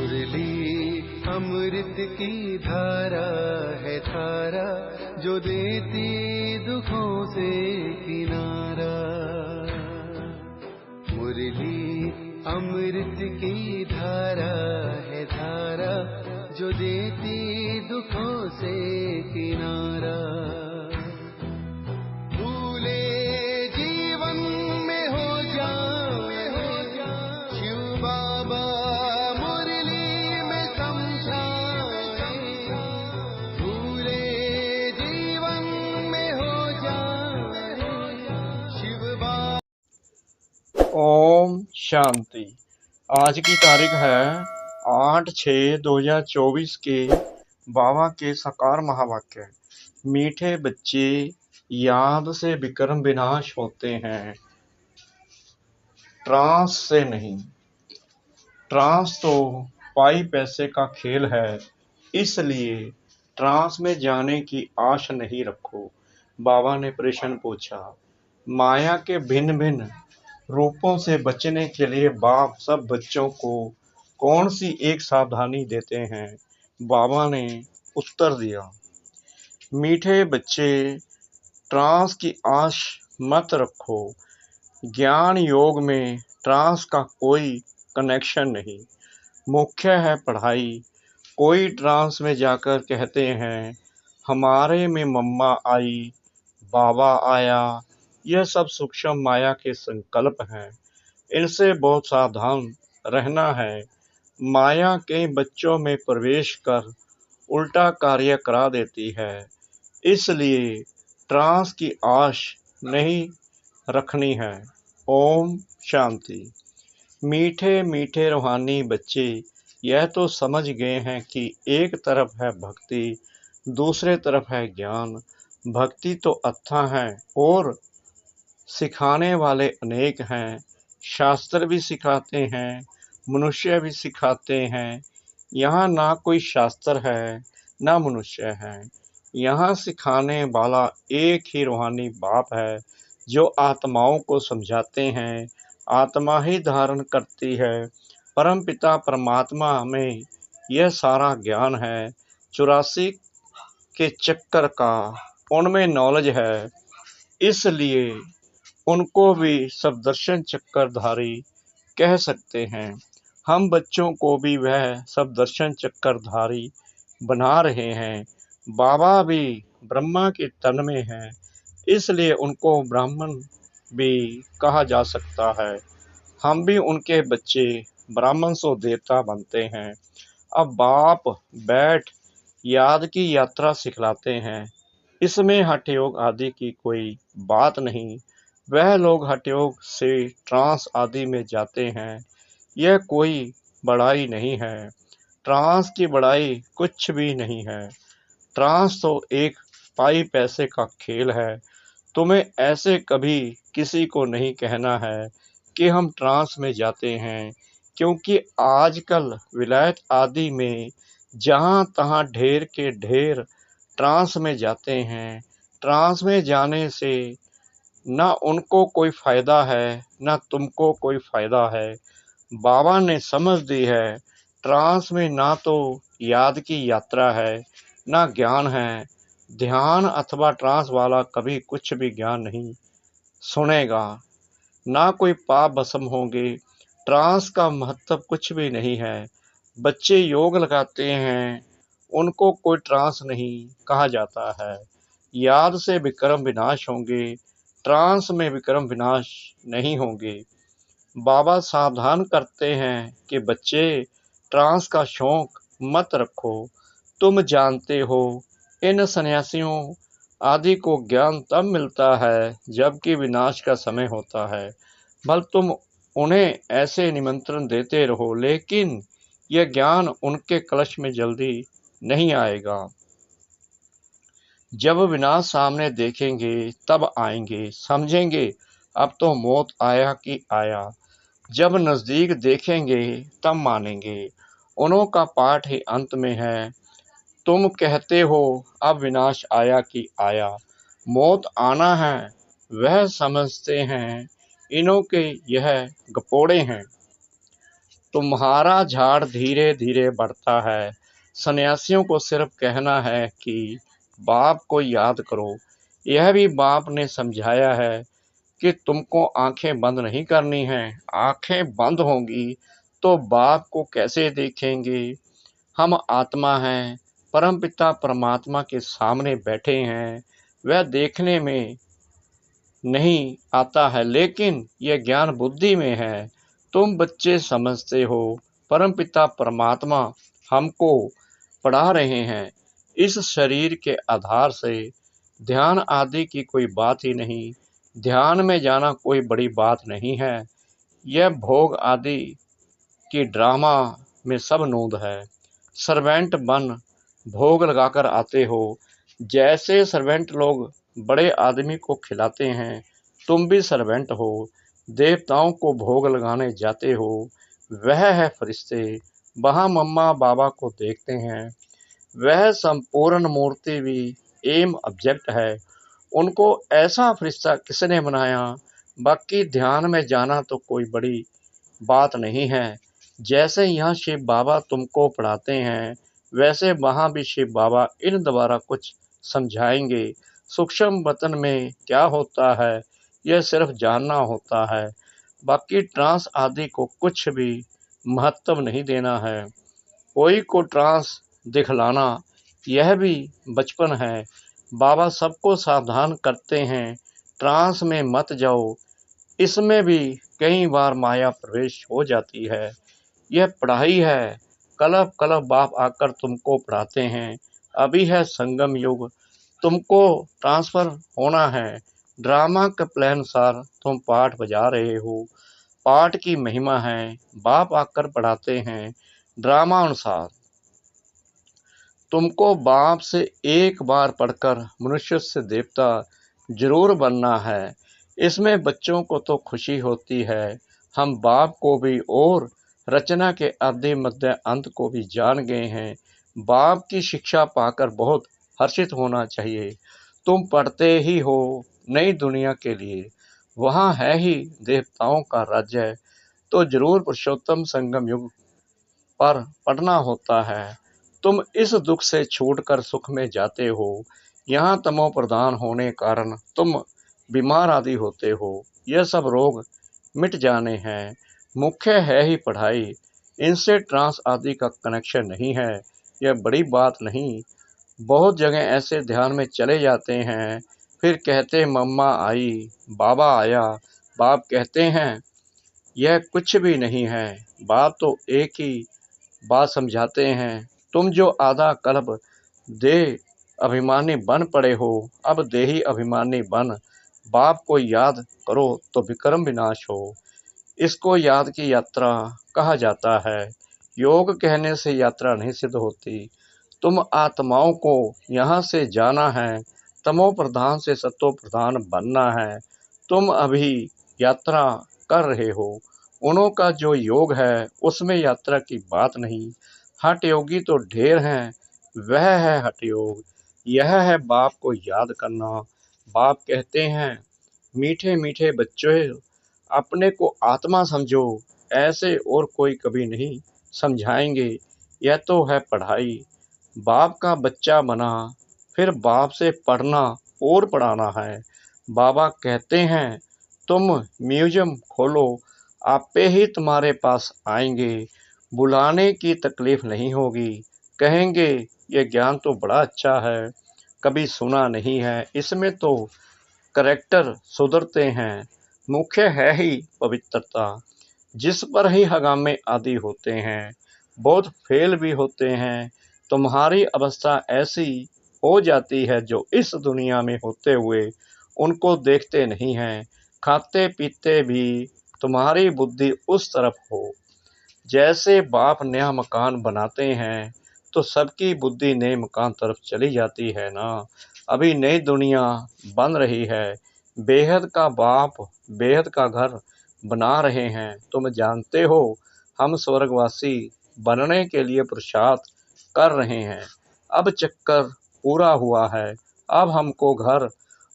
मुरली अमृत की धारा है धारा, जो देती दुखों से किनारा। मुरली अमृत की धारा है धारा, जो देती दुखों से किनारा। भूले जीवन में हो जाए शिव बाबा मुरली में समझाए। भूले जीवन में हो जाए शिव बाबा। ओम शांति। आज की तारीख है 8/6/2024 के बाबा के साकार महावाक्य। मीठे बच्चे याद से विक्रम विनाश होते हैं, ट्रांस से नहीं। ट्रांस तो पाई पैसे का खेल है, इसलिए ट्रांस में जाने की आश नहीं रखो। बाबा ने प्रश्न पूछा। माया के भिन्न भिन्न रूपों से बचने के लिए बाप सब बच्चों को कौन सी एक सावधानी देते हैं? बाबा ने उत्तर दिया, मीठे बच्चे, ट्रांस की आश मत रखो। ज्ञान योग में ट्रांस का कोई कनेक्शन नहीं। मुख्य है पढ़ाई। कोई ट्रांस में जाकर कहते हैं हमारे में मम्मा आई, बाबा आया। यह सब सूक्ष्म माया के संकल्प हैं, इनसे बहुत सावधान रहना है। माया के बच्चों में प्रवेश कर उल्टा कार्य करा देती है, इसलिए ट्रांस की आश नहीं रखनी है। ओम शांति। मीठे मीठे रूहानी बच्चे यह तो समझ गए हैं कि एक तरफ है भक्ति, दूसरे तरफ है ज्ञान। भक्ति तो अथाह है और सिखाने वाले अनेक हैं। शास्त्र भी सिखाते हैं, मनुष्य भी सिखाते हैं। यहाँ ना कोई शास्त्र है ना मनुष्य है। यहाँ सिखाने वाला एक ही रूहानी बाप है, जो आत्माओं को समझाते हैं। आत्मा ही धारण करती है। परम पिता परमात्मा में यह सारा ज्ञान है। 84 के चक्कर का उनमें नॉलेज है, इसलिए उनको भी सब दर्शन चक्करधारी कह सकते हैं। हम बच्चों को भी वह सब दर्शन चक्करधारी बना रहे हैं। बाबा भी ब्रह्मा के तन में हैं, इसलिए उनको ब्राह्मण भी कहा जा सकता है। हम भी उनके बच्चे ब्राह्मण सो देवता बनते हैं। अब बाप बैठ याद की यात्रा सिखलाते हैं। इसमें हठ योग आदि की कोई बात नहीं। वह लोग हठ योग से ट्रांस आदि में जाते हैं, यह कोई बड़ाई नहीं है। ट्रांस की बड़ाई कुछ भी नहीं है। ट्रांस तो एक पाई पैसे का खेल है। तुम्हें ऐसे कभी किसी को नहीं कहना है कि हम ट्रांस में जाते हैं, क्योंकि आजकल विलायत आदि में जहाँ तहाँ ढेर के ढेर ट्रांस में जाते हैं। ट्रांस में जाने से ना उनको कोई फ़ायदा है ना तुमको कोई फ़ायदा है। बाबा ने समझ दी है, ट्रांस में ना तो याद की यात्रा है ना ज्ञान है। ध्यान अथवा ट्रांस वाला कभी कुछ भी ज्ञान नहीं सुनेगा, ना कोई पाप भस्म होंगे। ट्रांस का महत्व कुछ भी नहीं है। बच्चे योग लगाते हैं, उनको कोई ट्रांस नहीं कहा जाता है। याद से विक्रम विनाश होंगे, ट्रांस में विक्रम विनाश नहीं होंगे। बाबा सावधान करते हैं कि बच्चे ट्रांस का शौक मत रखो। तुम जानते हो इन सन्यासियों आदि को ज्ञान तब मिलता है जबकि विनाश का समय होता है। भले तुम उन्हें ऐसे निमंत्रण देते रहो, लेकिन यह ज्ञान उनके कलश में जल्दी नहीं आएगा। जब विनाश सामने देखेंगे तब आएंगे, समझेंगे अब तो मौत आया कि आया। जब नज़दीक देखेंगे तब मानेंगे। उन्हों का पाठ ही अंत में है। तुम कहते हो अब विनाश आया कि आया। मौत आना है वह समझते हैं, इन्हों के यह गपोड़े हैं। तुम्हारा झाड़ धीरे धीरे बढ़ता है। सन्यासियों को सिर्फ कहना है कि बाप को याद करो। यह भी बाप ने समझाया है कि तुमको आंखें बंद नहीं करनी हैं। आंखें बंद होंगी तो बाप को कैसे देखेंगे? हम आत्मा हैं, परमपिता परमात्मा के सामने बैठे हैं। वह देखने में नहीं आता है, लेकिन यह ज्ञान बुद्धि में है। तुम बच्चे समझते हो, परमपिता परमात्मा हमको पढ़ा रहे हैं। इस शरीर के आधार से ध्यान आदि की कोई बात ही नहीं। ध्यान में जाना कोई बड़ी बात नहीं है। यह भोग आदि की ड्रामा में सब नूंद है। सर्वेंट बन भोग लगाकर आते हो। जैसे सर्वेंट लोग बड़े आदमी को खिलाते हैं, तुम भी सर्वेंट हो। देवताओं को भोग लगाने जाते हो। वह है फरिश्ते, वहाँ मम्मा बाबा को देखते हैं। वह संपूर्ण मूर्ति भी एम ऑब्जेक्ट है। उनको ऐसा फरिश्ता किसने बनाया? बाकी ध्यान में जाना तो कोई बड़ी बात नहीं है। जैसे यहाँ शिव बाबा तुमको पढ़ाते हैं, वैसे वहाँ भी शिव बाबा इन द्वारा कुछ समझाएंगे। सूक्ष्म वतन में क्या होता है, यह सिर्फ जानना होता है। बाकी ट्रांस आदि को कुछ भी महत्व नहीं देना है। कोई को ट्रांस दिखलाना, यह भी बचपन है। बाबा सबको सावधान करते हैं, ट्रांस में मत जाओ। इसमें भी कई बार माया प्रवेश हो जाती है। यह पढ़ाई है। कलप कलप बाप आकर तुमको पढ़ाते हैं। अभी है संगम युग, तुमको ट्रांसफर होना है। ड्रामा के प्लान सार तुम पाठ बजा रहे हो। पाठ की महिमा है, बाप आकर पढ़ाते हैं ड्रामा अनुसार। तुमको बाप से एक बार पढ़कर मनुष्य से देवता जरूर बनना है। इसमें बच्चों को तो खुशी होती है। हम बाप को भी और रचना के आदि मध्य अंत को भी जान गए हैं। बाप की शिक्षा पाकर बहुत हर्षित होना चाहिए। तुम पढ़ते ही हो नई दुनिया के लिए, वहाँ है ही देवताओं का राज्य, तो जरूर पुरुषोत्तम संगम युग पर पढ़ना होता है। तुम इस दुख से छूटकर सुख में जाते हो। यहाँ तमो प्रधान होने कारण तुम बीमार आदि होते हो। यह सब रोग मिट जाने हैं। मुख्य है ही पढ़ाई, इनसे ट्रांस आदि का कनेक्शन नहीं है। यह बड़ी बात नहीं। बहुत जगह ऐसे ध्यान में चले जाते हैं, फिर कहते मम्मा आई, बाबा आया। बाप कहते हैं यह कुछ भी नहीं है। बाप तो एक ही बात समझाते हैं। तुम जो आधा कल्प देह अभिमानी बन पड़े हो, अब देही अभिमानी बन बाप को याद करो तो विक्रम विनाश हो। इसको याद की यात्रा कहा जाता है। योग कहने से यात्रा नहीं सिद्ध होती। तुम आत्माओं को यहाँ से जाना है, तमो प्रधान से सतो प्रधान बनना है। तुम अभी यात्रा कर रहे हो। उन्हों का जो योग है उसमें यात्रा की बात नहीं। हठ योगी तो ढेर हैं, वह है हठ योग। यह है बाप को याद करना। बाप कहते हैं मीठे मीठे बच्चों, अपने को आत्मा समझो। ऐसे और कोई कभी नहीं समझाएंगे। यह तो है पढ़ाई। बाप का बच्चा बना, फिर बाप से पढ़ना और पढ़ाना है। बाबा कहते हैं तुम म्यूजियम खोलो, आपे ही तुम्हारे पास आएंगे। बुलाने की तकलीफ नहीं होगी। कहेंगे यह ज्ञान तो बड़ा अच्छा है, कभी सुना नहीं है। इसमें तो करैक्टर सुधरते हैं। मुख्य है ही पवित्रता, जिस पर ही हगामे आदि होते हैं। बहुत फेल भी होते हैं। तुम्हारी अवस्था ऐसी हो जाती है जो इस दुनिया में होते हुए उनको देखते नहीं हैं। खाते पीते भी तुम्हारी बुद्धि उस तरफ हो। जैसे बाप नया मकान बनाते हैं तो सबकी बुद्धि नए मकान तरफ चली जाती है ना। अभी नई दुनिया बन रही है। बेहद का बाप बेहद का घर बना रहे हैं। तुम जानते हो हम स्वर्गवासी बनने के लिए पुरुषार्थ कर रहे हैं। अब चक्कर पूरा हुआ है। अब हमको घर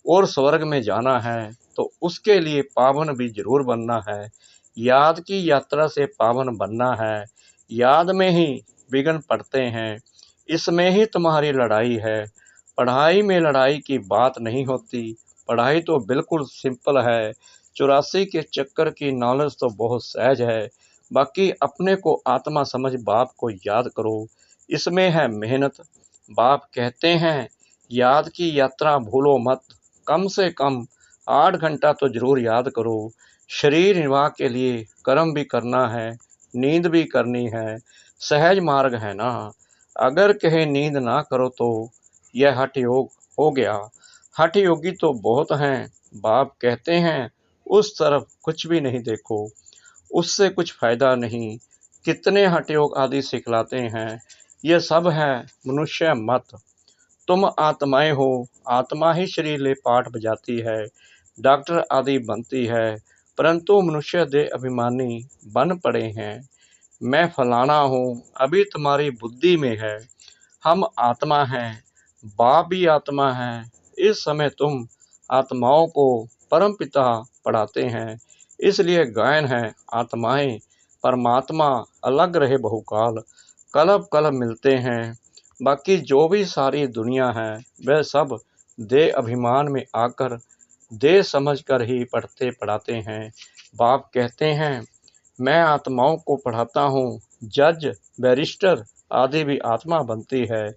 और स्वर्ग में जाना है, तो उसके लिए पावन भी जरूर बनना है। याद की यात्रा से पावन बनना है। याद में ही विघ्न पड़ते हैं, इसमें ही तुम्हारी लड़ाई है। पढ़ाई में लड़ाई की बात नहीं होती, पढ़ाई तो बिल्कुल सिंपल है। 84 के चक्कर की नॉलेज तो बहुत सहज है। बाकी अपने को आत्मा समझ बाप को याद करो, इसमें है मेहनत। बाप कहते हैं याद की यात्रा भूलो मत, कम से कम 8 घंटा तो जरूर याद करो। शरीर निर्वाह के लिए कर्म भी करना है, नींद भी करनी है, सहज मार्ग है ना। अगर कहे नींद ना करो तो यह हठ योग हो गया। हठ योगी तो बहुत हैं, बाप कहते हैं उस तरफ कुछ भी नहीं देखो, उससे कुछ फायदा नहीं। कितने हठ योग आदि सिखलाते हैं, ये सब है मनुष्य मत। तुम आत्माएं हो, आत्मा ही शरीर ले पाठ बजाती है, डॉक्टर आदि बनती है, परंतु मनुष्य देह अभिमानी बन पड़े हैं। मैं फलाना हूँ, अभी तुम्हारी बुद्धि में है। हम आत्मा हैं, बाप भी आत्मा है। इस समय तुम आत्माओं को परम पिता पढ़ाते हैं, इसलिए गायन है आत्माएं परमात्मा अलग रहे बहुकाल, कलब कलब मिलते हैं। बाकी जो भी सारी दुनिया है वह सब देह अभिमान में आकर देह समझकर ही पढ़ते पढ़ाते हैं। बाप कहते हैं मैं आत्माओं को पढ़ाता हूँ, जज बैरिस्टर आदि भी आत्मा बनती है।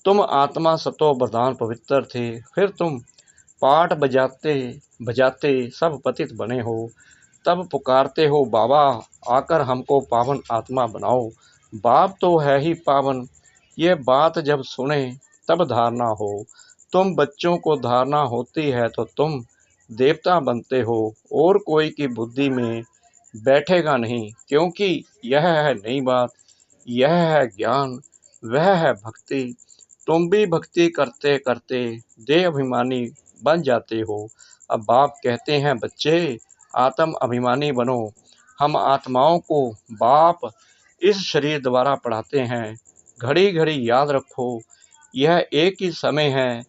तुम आत्मा सतो प्रधान पवित्र थे, फिर तुम पाठ बजाते बजाते सब पतित बने हो। तब पुकारते हो बाबा आकर हमको पावन आत्मा बनाओ। बाप तो है ही पावन, ये बात जब सुने तब धारणा हो। तुम बच्चों को धारणा होती है तो तुम देवता बनते हो, और कोई की बुद्धि में बैठेगा नहीं, क्योंकि यह है नई बात, यह है ज्ञान, वह है भक्ति। तुम भी भक्ति करते करते देह अभिमानी बन जाते हो। अब बाप कहते हैं बच्चे आत्म अभिमानी बनो। हम आत्माओं को बाप इस शरीर द्वारा पढ़ाते हैं। घड़ी घड़ी याद रखो, यह एक ही समय है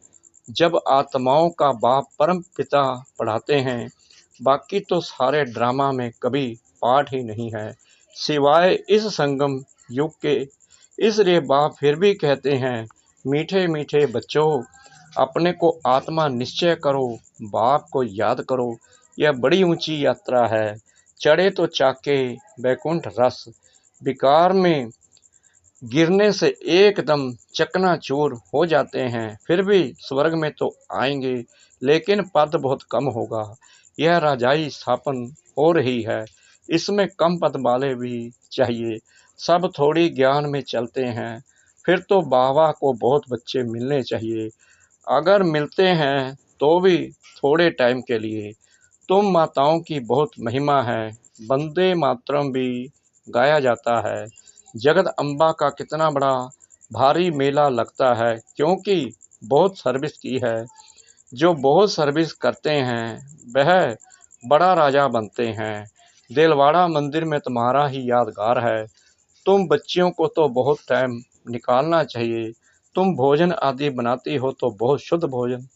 जब आत्माओं का बाप परम पिता पढ़ाते हैं। बाकी तो सारे ड्रामा में कभी पाठ ही नहीं है, सिवाय इस संगम युग के। इसलिए बाप फिर भी कहते हैं मीठे मीठे बच्चों, अपने को आत्मा निश्चय करो, बाप को याद करो। यह बड़ी ऊंची यात्रा है, चढ़े तो चाके बैकुंठ रस, विकार में गिरने से एकदम चकनाचूर हो जाते हैं। फिर भी स्वर्ग में तो आएंगे, लेकिन पद बहुत कम होगा। यह राजाई स्थापन हो रही है, इसमें कम पद वाले भी चाहिए। सब थोड़ी ज्ञान में चलते हैं, फिर तो बाबा को बहुत बच्चे मिलने चाहिए। अगर मिलते हैं तो भी थोड़े टाइम के लिए। तुम माताओं की बहुत महिमा है, वंदे मातरम भी गाया जाता है। जगत अम्बा का कितना बड़ा भारी मेला लगता है, क्योंकि बहुत सर्विस की है। जो बहुत सर्विस करते हैं वह बड़ा राजा बनते हैं। दिलवाड़ा मंदिर में तुम्हारा ही यादगार है। तुम बच्चियों को तो बहुत टाइम निकालना चाहिए। तुम भोजन आदि बनाती हो तो बहुत शुद्ध भोजन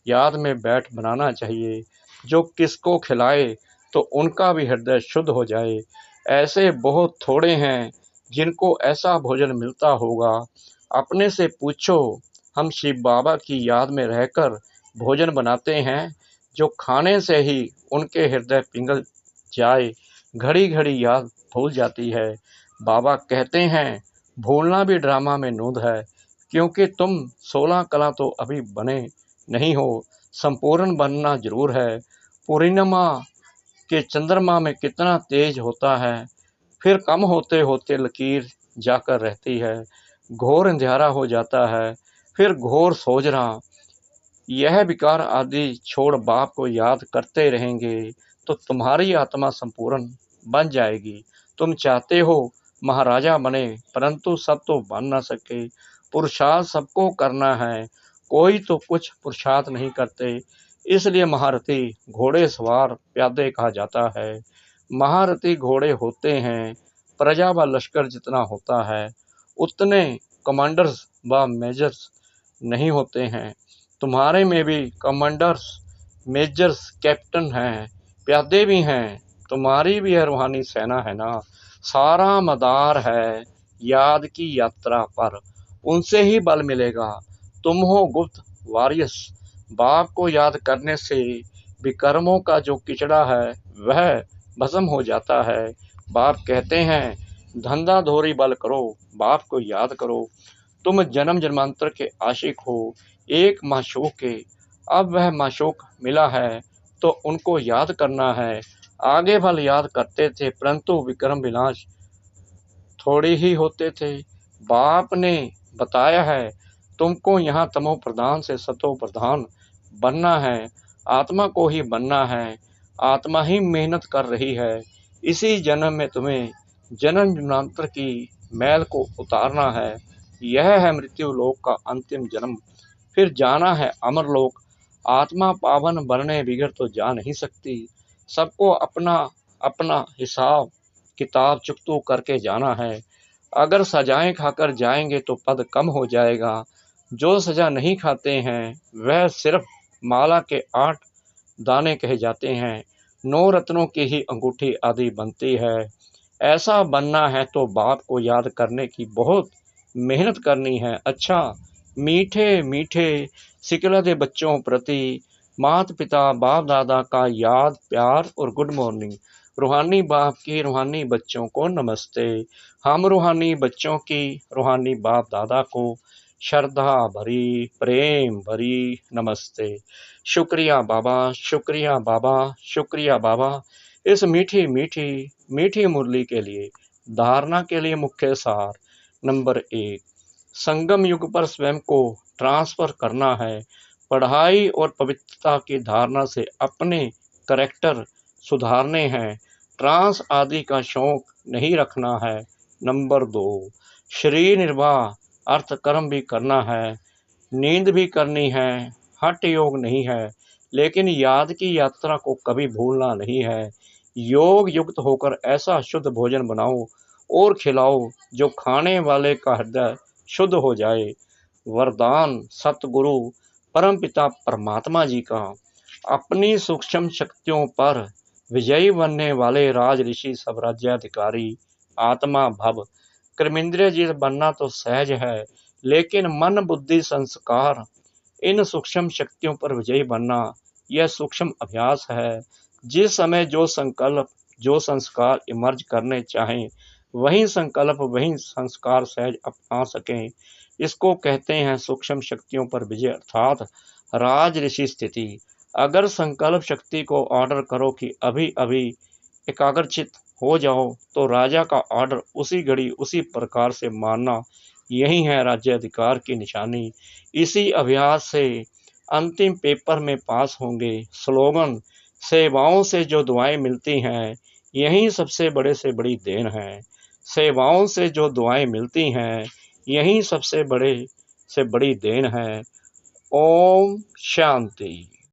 याद में बैठ बनाना चाहिए, जो किसको खिलाए तो उनका भी हृदय शुद्ध हो जाए। ऐसे बहुत थोड़े हैं जिनको ऐसा भोजन मिलता होगा। अपने से पूछो, हम शिव बाबा की याद में रहकर भोजन बनाते हैं, जो खाने से ही उनके हृदय पिघल जाए। घड़ी घड़ी याद भूल जाती है। बाबा कहते हैं भूलना भी ड्रामा में नूंद है, क्योंकि तुम 16 कला तो अभी बने नहीं हो, संपूर्ण बनना जरूर है। पूर्णिमा के चंद्रमा में कितना तेज होता है, फिर कम होते होते लकीर जाकर रहती है, घोर अंधेरा हो जाता है, फिर घोर सोजना। यह विकार आदि छोड़ बाप को याद करते रहेंगे तो तुम्हारी आत्मा संपूर्ण बन जाएगी। तुम चाहते हो महाराजा बने, परंतु सब तो बन ना सके। पुरुषार्थ सबको करना है, कोई तो कुछ पुरुषार्थ नहीं करते, इसलिए महारथी घोड़े सवार प्यादे कहा जाता है। महारथी घोड़े होते हैं, प्रजा व लश्कर जितना होता है उतने कमांडर्स व मेजर्स नहीं होते हैं। तुम्हारे में भी कमांडर्स, मेजर्स, कैप्टन हैं, प्यादे भी हैं। तुम्हारी भी है रूहानी सेना है ना, सारा मदार है याद की यात्रा पर, उनसे ही बल मिलेगा। तुम हो गुप्त वारियस, बाप को याद करने से विकर्मों का जो किचड़ा है वह भस्म हो जाता है। बाप कहते हैं धंधा धोरी बल करो, बाप को याद करो। तुम जन्म जन्मांतर के आशिक हो, एक माशूक के, अब वह माशूक मिला है तो उनको याद करना है। आगे भल याद करते थे परंतु विक्रम विनाश थोड़ी ही होते थे। बाप ने बताया है तुमको यहाँ तमो प्रधान से सतो प्रधान बनना है, आत्मा को ही बनना है। आत्मा ही मेहनत कर रही है। इसी जन्म में तुम्हें जन्म जन्मांतर की मैल को उतारना है। यह है मृत्यु लोक का अंतिम जन्म, फिर जाना है अमर लोक। आत्मा पावन बनने बिगड़ तो जा नहीं सकती। सबको अपना अपना हिसाब किताब चुकतू करके जाना है। अगर सजाएं खाकर जाएंगे तो पद कम हो जाएगा। जो सजा नहीं खाते हैं वह सिर्फ माला के 8 दाने कहे जाते हैं। 9 रत्नों की ही अंगूठी आदि बनती है। ऐसा बनना है तो बाप को याद करने की बहुत मेहनत करनी है। अच्छा, मीठे मीठे सिकलते बच्चों प्रति माता पिता बाप दादा का याद प्यार और गुड मॉर्निंग। रूहानी बाप की रूहानी बच्चों को नमस्ते। हम रूहानी बच्चों की रूहानी बाप दादा को श्रद्धा भरी प्रेम भरी नमस्ते। शुक्रिया बाबा, शुक्रिया बाबा, शुक्रिया बाबा इस मीठी मीठी मीठी मुरली के लिए। धारणा के लिए मुख्य सार नंबर 1, संगम युग पर स्वयं को ट्रांसफर करना है। पढ़ाई और पवित्रता की धारणा से अपने करैक्टर सुधारने हैं। ट्रांस आदि का शौक नहीं रखना है। नंबर 2, शरीर निर्वाह अर्थ कर्म भी करना है, नींद भी करनी है। हठ योग नहीं है, लेकिन याद की यात्रा को कभी भूलना नहीं है। योग युक्त होकर ऐसा शुद्ध भोजन बनाओ और खिलाओ जो खाने वाले का हृदय शुद्ध हो जाए। वरदान सतगुरु परमपिता परमात्मा जी का। अपनी सूक्ष्म शक्तियों पर विजयी बनने वाले राज ऋषि सब राज्याधिकारी आत्मा भव। कर्मेंद्रिय जीत बनना तो सहज है, लेकिन मन बुद्धि संस्कार इन सूक्ष्म शक्तियों पर विजयी बनना यह सूक्ष्म अभ्यास है। जिस समय जो संकल्प जो संस्कार इमर्ज करने चाहें वही संकल्प वही संस्कार सहज अपना सकें, इसको कहते हैं सूक्ष्म शक्तियों पर विजय अर्थात राज ऋषि स्थिति। अगर संकल्प शक्ति को ऑर्डर करो कि अभी अभी एकाग्रचित हो जाओ तो राजा का ऑर्डर उसी घड़ी उसी प्रकार से मानना, यही है राज्याधिकार की निशानी। इसी अभ्यास से अंतिम पेपर में पास होंगे। स्लोगन सेवाओं से जो दुआएं मिलती हैं यही सबसे बड़े से बड़ी देन है। सेवाओं से जो दुआएं मिलती हैं यही सबसे बड़े से बड़ी देन है। ओम शांति।